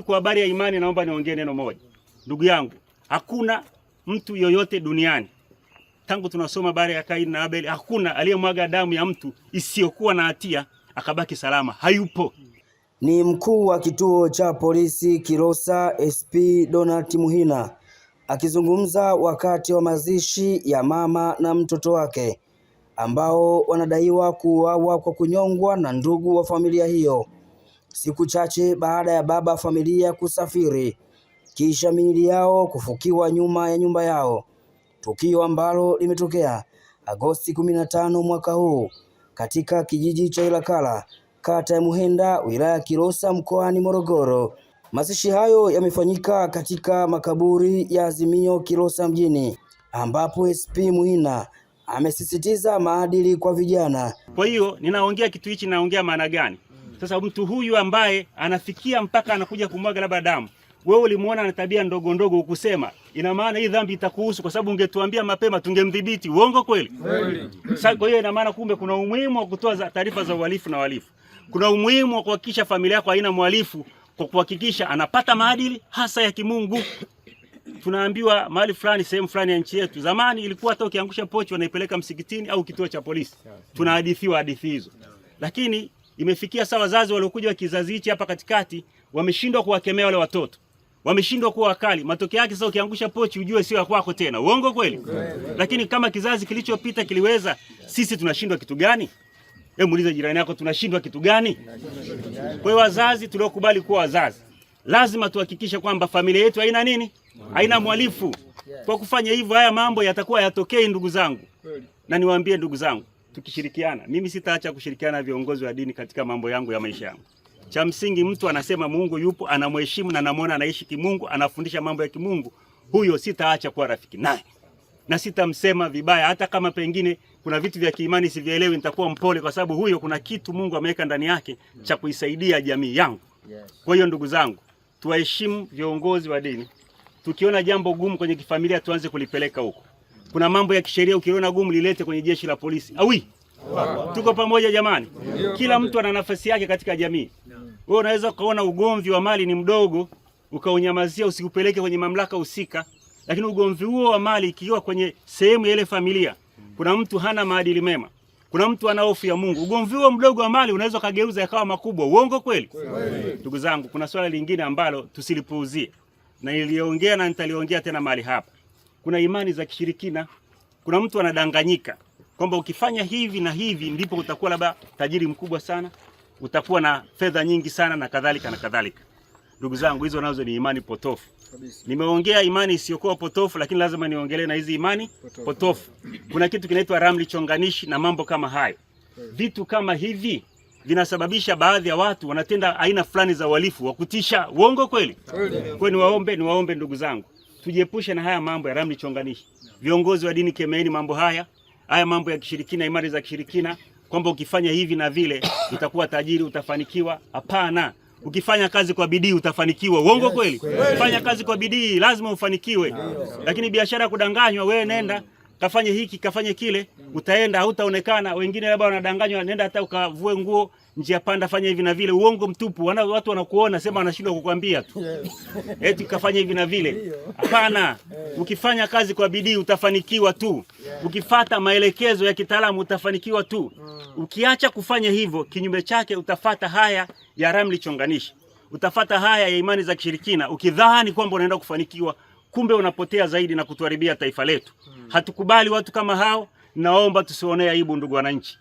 Kwa habari ya imani naomba niongee neno moja. Ndugu yangu, hakuna mtu yoyote duniani tangu tunasoma habari ya Kaini na Abeli, hakuna aliyemwaga damu ya mtu isiyokuwa na hatia akabaki salama. Hayupo. Ni mkuu wa kituo cha polisi Kilosa SP Donald Muhina akizungumza wakati wa mazishi ya mama na mtoto wake ambao wanadaiwa kuuawa kwa kunyongwa na ndugu wa familia hiyo, siku chache baada ya baba familia kusafiri kisha miili yao kufukiwa nyuma ya nyumba yao, tukio ambalo limetokea Agosti 15 mwaka huu katika kijiji cha Ilakala, kata ya Muhenda, wilaya ya Kilosa, mkoani Morogoro. Mazishi hayo yamefanyika katika makaburi ya Azimio Kilosa mjini, ambapo SP Muhina amesisitiza maadili kwa vijana. Kwa hiyo ninaongea kitu hichi, naongea maana gani? Sasa mtu huyu ambaye anafikia mpaka anakuja kumwaga labda damu, wewe ulimuona na tabia ndogo ndogo ukusema, ina maana hii dhambi itakuhusu, kwa sababu ungetuambia mapema tungemdhibiti. Uongo kweli? Sasa kwa hiyo ina maana kumbe kuna umuhimu wa kutoa taarifa za uhalifu na wahalifu. Kuna umuhimu wa kuhakikisha familia yako haina mhalifu, kwa kuhakikisha anapata maadili hasa ya kimungu. Tunaambiwa mahali fulani, sehemu fulani ya nchi yetu, zamani ilikuwa hata ukiangusha pochi wanaipeleka msikitini au kituo cha polisi. Tunahadithiwa hadithi hizo. Lakini imefikia saa wazazi waliokuja wa kizazi hichi hapa katikati wameshindwa kuwakemea wale watoto. Wameshindwa kuwa wakali. Matokeo yake sasa ukiangusha pochi ujue sio kwako tena. Uongo kweli? Lakini kama kizazi kilichopita kiliweza, sisi tunashindwa kitu gani? Hebu muulize jirani yako, tunashindwa kitu gani? Kwa hiyo wazazi tuliokubali kuwa wazazi, lazima tuhakikishe kwamba familia yetu haina nini? Haina mhalifu. Kwa kufanya hivyo haya mambo yatakuwa yatokei, ndugu zangu. Na niwaambie ndugu zangu, tukishirikiana, mimi sitaacha kushirikiana na viongozi wa dini katika mambo yangu ya maisha yangu. Cha msingi mtu anasema Mungu yupo, anamheshimu na namuona anaishi kimungu, anafundisha mambo ya kimungu, huyo sitaacha kuwa rafiki naye. Na sitamsema vibaya, hata kama pengine kuna vitu vya kiimani sivielewi, nitakuwa mpole, kwa sababu huyo kuna kitu Mungu ameweka ndani yake cha kuisaidia jamii yangu. Kwa hiyo ndugu zangu, tuwaheshimu viongozi wa dini. Tukiona jambo gumu kwenye kifamilia tuanze kulipeleka huko. Kuna mambo ya kisheria ukiona gumu lilete kwenye jeshi la polisi. Awi. Tuko pamoja jamani. Kila mtu ana nafasi yake katika jamii. Wewe unaweza kuona ugomvi wa mali ni mdogo, ukaunyamazia, usiupeleke kwenye mamlaka husika. Lakini ugomvi huo wa mali ikiwa kwenye sehemu ya ile familia, kuna mtu hana maadili mema, kuna mtu ana hofu ya Mungu, ugomvi huo mdogo wa mali unaweza kageuza yakawa makubwa. Uongo kweli? Ndugu zangu, kuna swala lingine ambalo tusilipuuzie, na niliongea na nitaliongea tena mahali hapa. Kuna imani za kishirikina. Kuna mtu anadanganyika kwamba ukifanya hivi na hivi ndipo utakuwa labda tajiri mkubwa sana, utakuwa na fedha nyingi sana na kadhalika na kadhalika. Ndugu zangu, hizo nazo ni imani potofu. Nimeongea imani isiyokuwa potofu, lakini lazima niongelee na hizi imani potofu. Kuna kitu kinaitwa ramli chonganishi na mambo kama hayo. Vitu kama hivi vinasababisha baadhi ya watu wanatenda aina fulani za uhalifu wa kutisha. Uongo kweli? Kwa niwaombe ndugu zangu, tujiepushe na haya mambo ya ramli chonganishi. Viongozi wa dini, kemeeni mambo haya mambo ya kishirikina, imani za kishirikina, kwamba ukifanya hivi na vile utakuwa tajiri, utafanikiwa. Hapana. Ukifanya kazi kwa bidii utafanikiwa. Uongo kweli? Fanya kazi kwa bidii, lazima ufanikiwe. Lakini biashara kudanganywa, wewe nenda kafanye hiki kafanye kile, utaenda hautaonekana. Wengine labda wanadanganywa, nenda hata ukavue nguo njia panda, fanya hivi na vile. Uongo mtupu. Watu wanakuona, sema wanashindwa kukwambia tu. Eti kafanya hivi na vile. Hapana. Ukifanya kazi kwa bidii utafanikiwa tu. Ukifuata maelekezo ya kitaalamu utafanikiwa tu. Ukiacha kufanya hivyo, kinyume chake utafata haya ya ramli chonganishi, utafata haya ya imani za kishirikina, ukidhani kwamba unaenda kufanikiwa, kumbe unapotea zaidi na kutuharibia taifa letu. Hatukubali watu kama hao. Naomba tusionee aibu, ndugu wananchi.